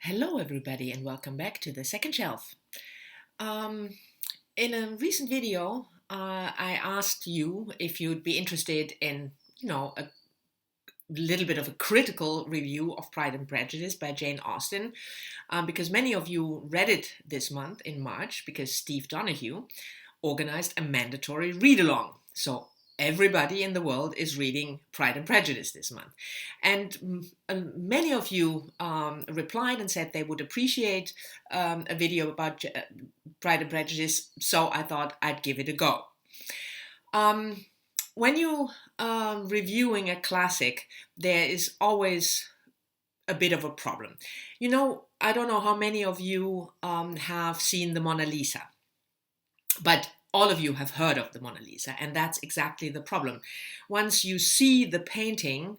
Hello, everybody, and welcome back to the second shelf. Um, in a recent video, I asked you if you'd be interested in, a little bit of a critical review of Pride and Prejudice by Jane Austen, because many of you read it this month in March because Steve Donahue organized a mandatory read along. So everybody in the world is reading Pride and Prejudice this month. And many of you replied and said they would appreciate a video about Pride and Prejudice, so I thought I'd give it a go. When you reviewing a classic, there is always a bit of a problem. I don't know how many of you have seen the Mona Lisa, but all of you have heard of the Mona Lisa, and that's exactly the problem. Once you see the painting,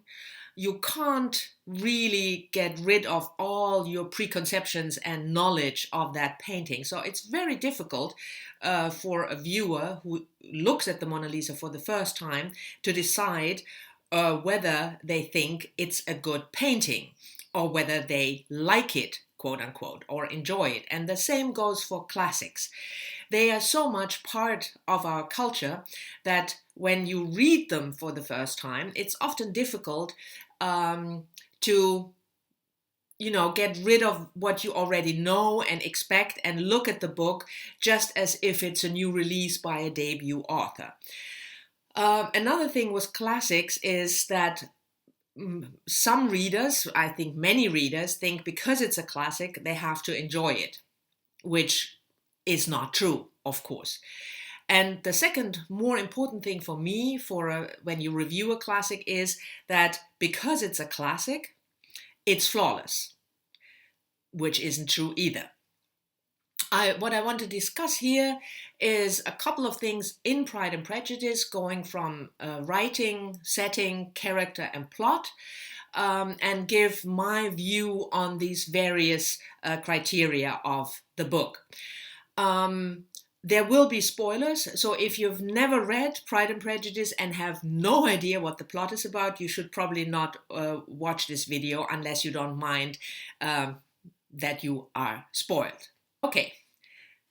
you can't really get rid of all your preconceptions and knowledge of that painting. So it's very difficult for a viewer who looks at the Mona Lisa for the first time to decide whether they think it's a good painting or whether they like it, quote unquote, or enjoy it. And the same goes for classics. They are so much part of our culture that when you read them for the first time, it's often difficult to get rid of what you already know and expect and look at the book just as if it's a new release by a debut author. Another thing with classics is that some readers, I think many readers, think because it's a classic, they have to enjoy it, which is not true, of course. And the second more important thing for me when you review a classic is that because it's a classic, it's flawless, which isn't true either. What I want to discuss here is a couple of things in Pride and Prejudice, going from writing, setting, character, and plot, and give my view on these various criteria of the book. There will be spoilers, so if you've never read Pride and Prejudice and have no idea what the plot is about, you should probably not watch this video unless you don't mind that you are spoiled. Okay,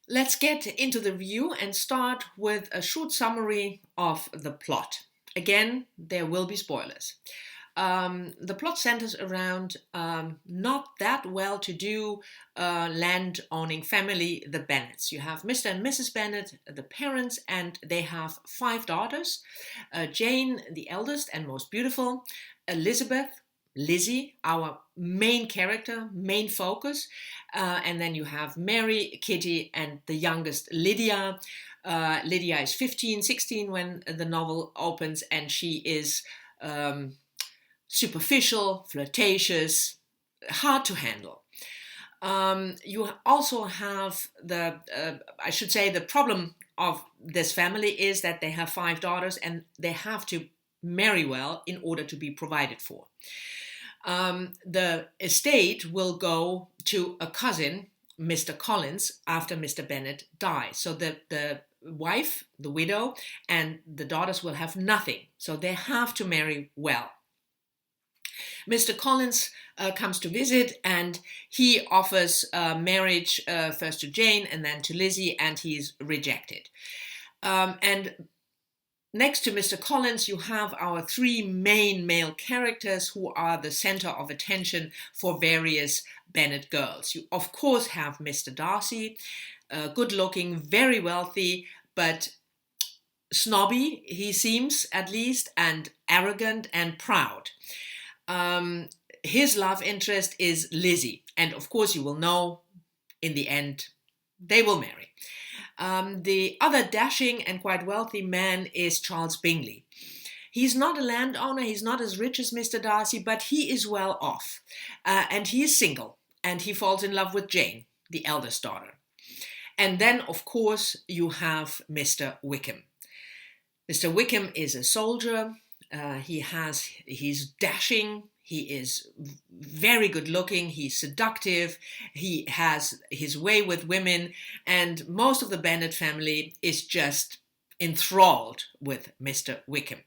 let's get into the review and start with a short summary of the plot. Again, there will be spoilers. The plot centers around not that well-to-do land-owning family, the Bennets. You have Mr. and Mrs. Bennet, the parents, and they have 5 daughters. Jane, the eldest and most beautiful. Elizabeth, Lizzie, our main character, main focus. And then you have Mary, Kitty, and the youngest, Lydia. Lydia is 15, 16 when the novel opens, and she is superficial, flirtatious, hard to handle. You also have the problem of this family is that they have 5 daughters and they have to marry well in order to be provided for. The estate will go to a cousin, Mr. Collins, after Mr. Bennet dies. So the wife, the widow, and the daughters will have nothing. So they have to marry well. Mr. Collins comes to visit, and he offers marriage first to Jane and then to Lizzie, and he's rejected. And next to Mr. Collins, you have our 3 main male characters who are the center of attention for various Bennet girls. You, of course, have Mr. Darcy, good-looking, very wealthy, but snobby, he seems at least, and arrogant and proud. His love interest is Lizzie, and of course you will know in the end they will marry. The other dashing and quite wealthy man is Charles Bingley. He's not a landowner, he's not as rich as Mr. Darcy, but he is well off, and he is single, and he falls in love with Jane, the eldest daughter. And then, of course, you have Mr. Wickham. Mr. Wickham is a soldier. He's dashing, he is very good looking, he's seductive, he has his way with women, and most of the Bennet family is just enthralled with Mr. Wickham.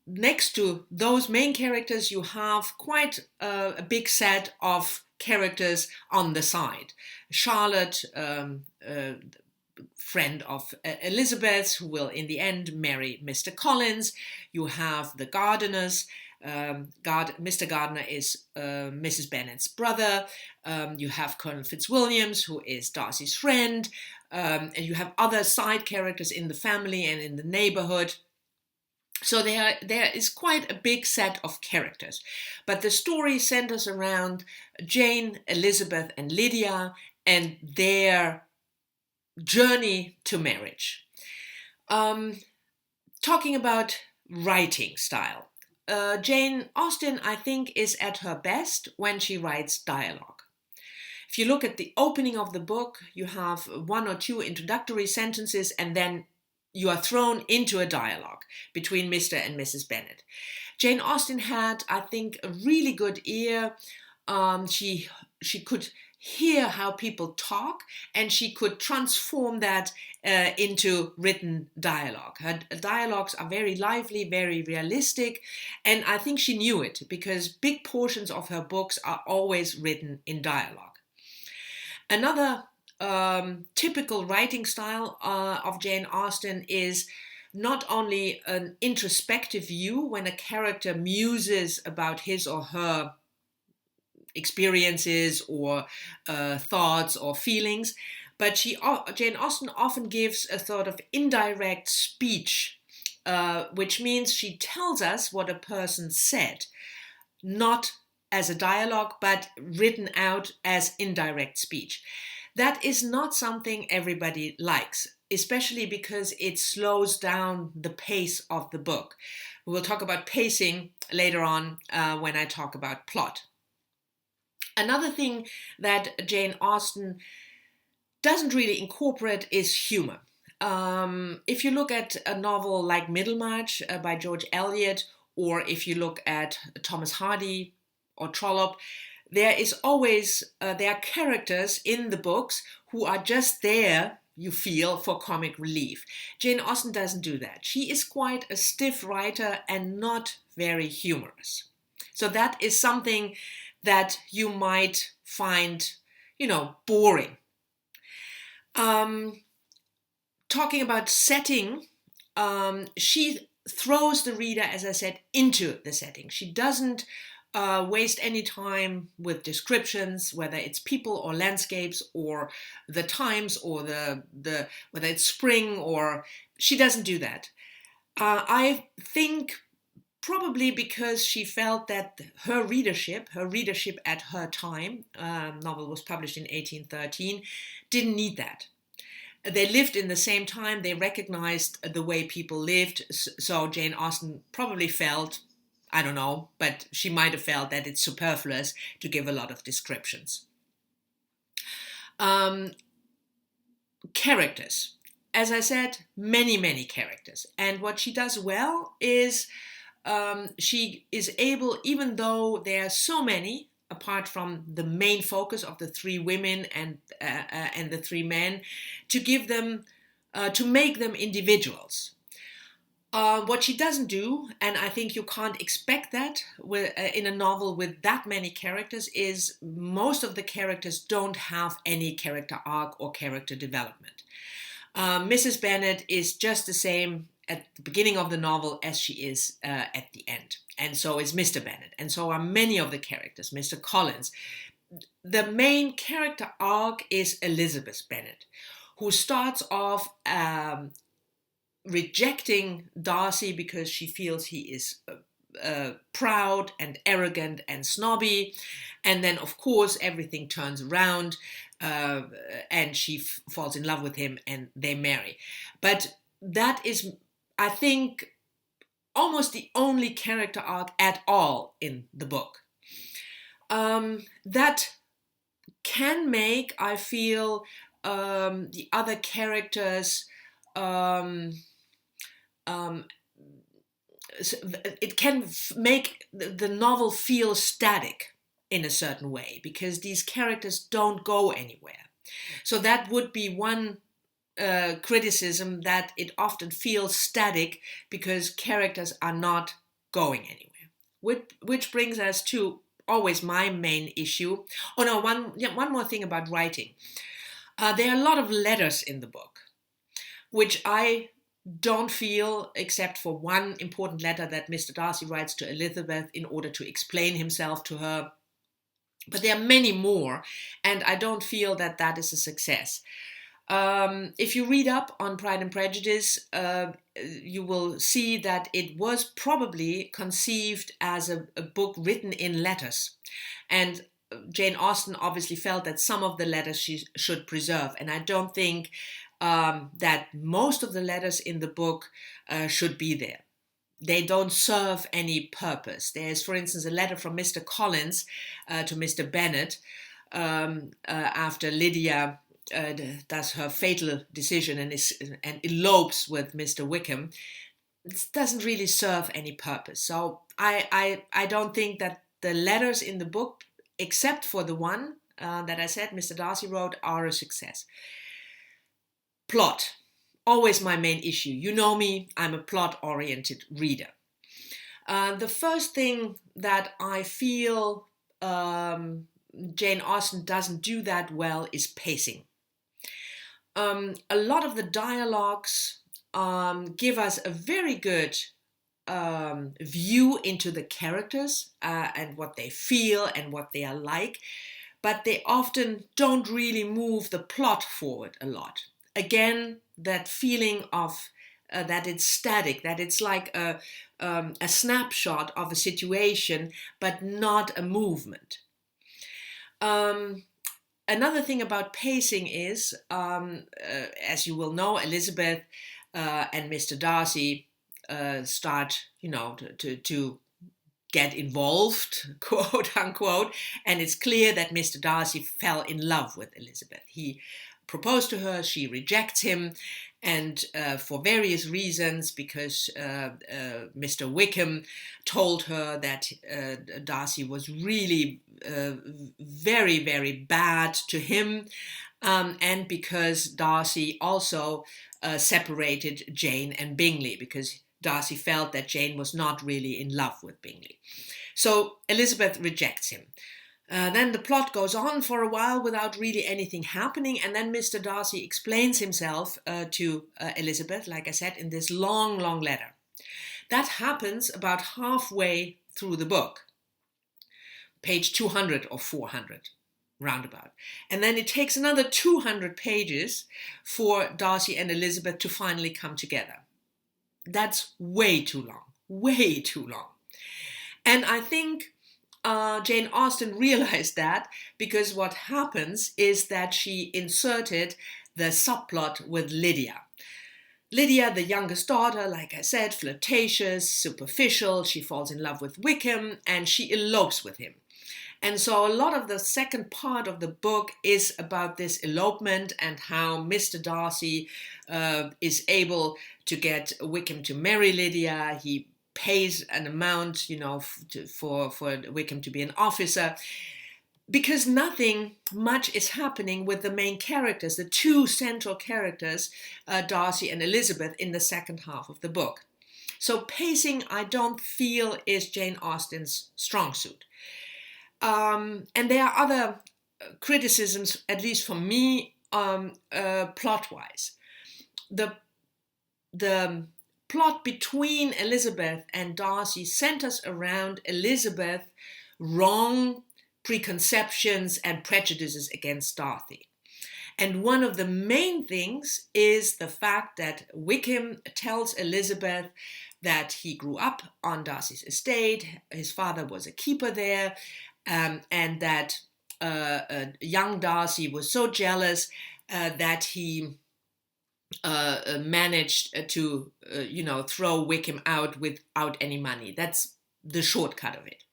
next to those main characters, you have quite a big set of characters on the side. Charlotte, friend of Elizabeth, who will in the end marry Mr. Collins. You have the gardeners. Mr. Gardiner is Mrs. Bennet's brother. You have Colonel Fitzwilliams, who is Darcy's friend. And you have other side characters in the family and in the neighborhood. So there is quite a big set of characters. But the story centers around Jane, Elizabeth, and Lydia and their journey to marriage. Talking about writing style. Jane Austen, I think, is at her best when she writes dialogue. If you look at the opening of the book, you have one or two introductory sentences, and then you are thrown into a dialogue between Mr. and Mrs. Bennet. Jane Austen had, I think, a really good ear. She could hear how people talk, and she could transform that into written dialogue. Her dialogues are very lively, very realistic, and I think she knew it because big portions of her books are always written in dialogue. Another typical writing style of Jane Austen is not only an introspective view when a character muses about his or her experiences or thoughts or feelings, but Jane Austen often gives a sort of indirect speech, which means she tells us what a person said, not as a dialogue, but written out as indirect speech. That is not something everybody likes, especially because it slows down the pace of the book. We will talk about pacing later on when I talk about plot. Another thing that Jane Austen doesn't really incorporate is humor. If you look at a novel like Middlemarch by George Eliot, or if you look at Thomas Hardy or Trollope, there are characters in the books who are just there, you feel, for comic relief. Jane Austen doesn't do that. She is quite a stiff writer and not very humorous. So that is something that you might find, boring. Talking about setting, she throws the reader, as I said, into the setting. She doesn't waste any time with descriptions, whether it's people or landscapes or the times or the whether it's spring, or she doesn't do that. I think probably because she felt that her readership at her time, novel was published in 1813, didn't need that. They lived in the same time, they recognized the way people lived, so Jane Austen probably felt, I don't know, but she might have felt that it's superfluous to give a lot of descriptions. Characters. As I said, many, many characters. And what she does well is she is able, even though there are so many, apart from the main focus of the three women and the three men, to give them, to make them individuals. What she doesn't do, and I think you can't expect that in a novel with that many characters, is most of the characters don't have any character arc or character development. Mrs. Bennet is just the same at the beginning of the novel as she is at the end. And so is Mr. Bennet. And so are many of the characters, Mr. Collins. The main character arc is Elizabeth Bennet, who starts off rejecting Darcy because she feels he is proud and arrogant and snobby. And then, of course, everything turns around and she falls in love with him and they marry. But that is, I think, almost the only character arc at all in the book. That can make, I feel, the other characters, it can make the novel feel static in a certain way, because these characters don't go anywhere. So that would be one criticism, that it often feels static because characters are not going anywhere. Which brings us to always my main issue. Oh no, one more thing about writing. There are a lot of letters in the book, which I don't feel, except for one important letter that Mr. Darcy writes to Elizabeth in order to explain himself to her. But there are many more, and I don't feel that that is a success. If you read up on Pride and Prejudice, you will see that it was probably conceived as a book written in letters. And Jane Austen obviously felt that some of the letters she should preserve. And I don't think that most of the letters in the book should be there. They don't serve any purpose. There's, for instance, a letter from Mr. Collins to Mr. Bennet after Lydia does her fatal decision and elopes with Mr. Wickham. It doesn't really serve any purpose. So I don't think that the letters in the book, except for the one that I said Mr. Darcy wrote, are a success. Plot. Always my main issue. You know me, I'm a plot-oriented reader. The first thing that I feel Jane Austen doesn't do that well is pacing. A lot of the dialogues give us a very good view into the characters and what they feel and what they are like, but they often don't really move the plot forward a lot. Again, that feeling of that it's static, that it's like a snapshot of a situation, but not a movement. Another thing about pacing is, as you will know, Elizabeth and Mr. Darcy start, to get involved, quote unquote, and it's clear that Mr. Darcy fell in love with Elizabeth. He proposed to her, she rejects him, and for various reasons, because Mr. Wickham told her that Darcy was really very, very bad to him, and because Darcy also separated Jane and Bingley, because Darcy felt that Jane was not really in love with Bingley. So Elizabeth rejects him. Then the plot goes on for a while without really anything happening, and then Mr. Darcy explains himself to Elizabeth, like I said, in this long, long letter. That happens about halfway through the book, page 200 or 400, roundabout. And then it takes another 200 pages for Darcy and Elizabeth to finally come together. That's way too long, way too long. And I think Jane Austen realized that, because what happens is that she inserted the subplot with Lydia. Lydia, the youngest daughter, like I said, flirtatious, superficial, she falls in love with Wickham and she elopes with him. And so a lot of the second part of the book is about this elopement and how Mr. Darcy is able to get Wickham to marry Lydia. He pays an amount, for Wickham to be an officer, because nothing much is happening with the main characters, the two central characters, Darcy and Elizabeth, in the second half of the book. So pacing, I don't feel, is Jane Austen's strong suit. And there are other criticisms, at least for me, plot-wise. The plot between Elizabeth and Darcy centers around Elizabeth's wrong preconceptions and prejudices against Darcy. And one of the main things is the fact that Wickham tells Elizabeth that he grew up on Darcy's estate, his father was a keeper there, and that young Darcy was so jealous that he managed to, throw Wickham out without any money. That's the shortcut of it.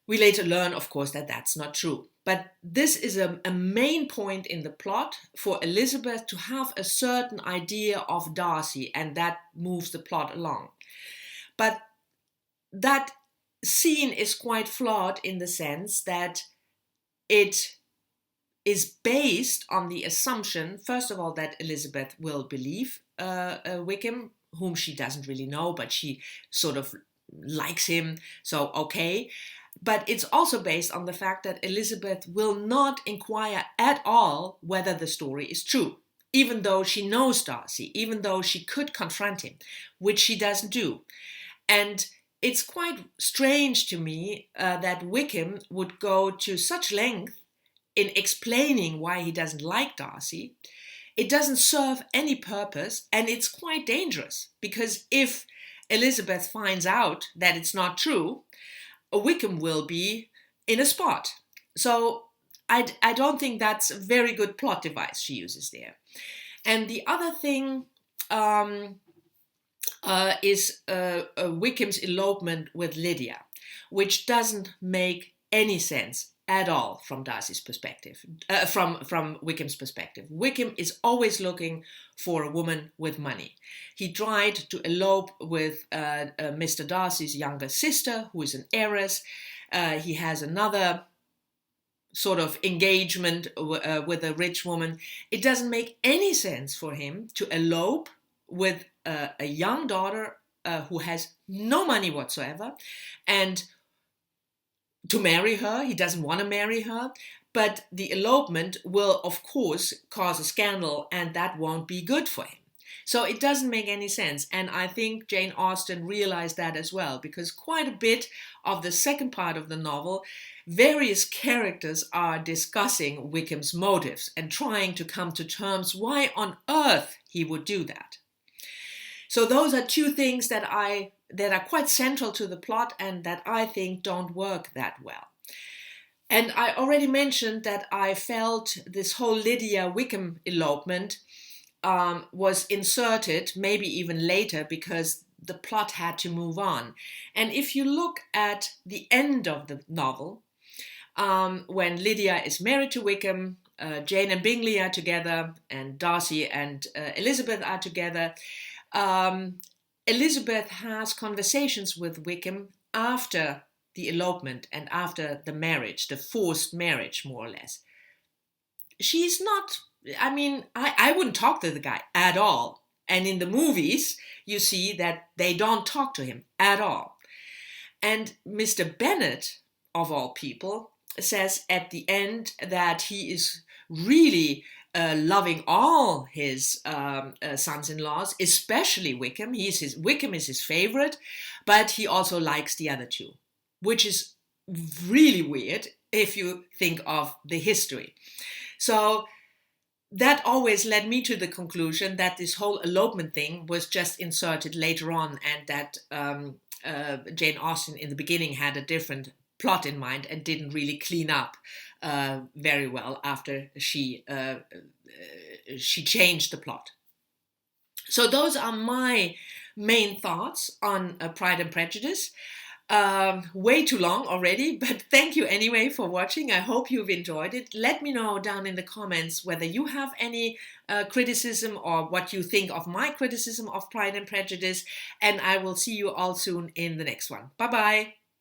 We later learn, of course, that that's not true. But this is a main point in the plot for Elizabeth to have a certain idea of Darcy, and that moves the plot along. But that scene is quite flawed in the sense that it is based on the assumption, first of all, that Elizabeth will believe Wickham, whom she doesn't really know, but she sort of likes him, so okay. But it's also based on the fact that Elizabeth will not inquire at all whether the story is true, even though she knows Darcy, even though she could confront him, which she doesn't do. And it's quite strange to me that Wickham would go to such length in explaining why he doesn't like Darcy. It doesn't serve any purpose, and it's quite dangerous, because if Elizabeth finds out that it's not true, Wickham will be in a spot. So I don't think that's a very good plot device she uses there. And the other thing is Wickham's elopement with Lydia, which doesn't make any sense at all from Darcy's perspective, from Wickham's perspective. Wickham is always looking for a woman with money. He tried to elope with Mr. Darcy's younger sister, who is an heiress. He has another sort of engagement with a rich woman. It doesn't make any sense for him to elope with a young daughter who has no money whatsoever, and to marry her. He doesn't want to marry her, but the elopement will, of course, cause a scandal, and that won't be good for him. So it doesn't make any sense, and I think Jane Austen realized that as well, because quite a bit of the second part of the novel, various characters are discussing Wickham's motives and trying to come to terms why on earth he would do that. So those are two things that are quite central to the plot and that I think don't work that well. And I already mentioned that I felt this whole Lydia Wickham elopement was inserted, maybe even later, because the plot had to move on. And if you look at the end of the novel, when Lydia is married to Wickham, Jane and Bingley are together, and Darcy and Elizabeth are together. Elizabeth has conversations with Wickham after the elopement and after the marriage, the forced marriage, more or less. She's not, I wouldn't talk to the guy at all. And in the movies, you see that they don't talk to him at all. And Mr. Bennet, of all people, says at the end that he is really loving all his sons-in-laws, especially Wickham. Wickham is his favorite, but he also likes the other two, which is really weird if you think of the history. So that always led me to the conclusion that this whole elopement thing was just inserted later on, and that Jane Austen in the beginning had a different plot in mind and didn't really clean up very well after she changed the plot. So those are my main thoughts on Pride and Prejudice. Way too long already, but thank you anyway for watching. I hope you've enjoyed it. Let me know down in the comments whether you have any criticism or what you think of my criticism of Pride and Prejudice, and I will see you all soon in the next one. Bye bye.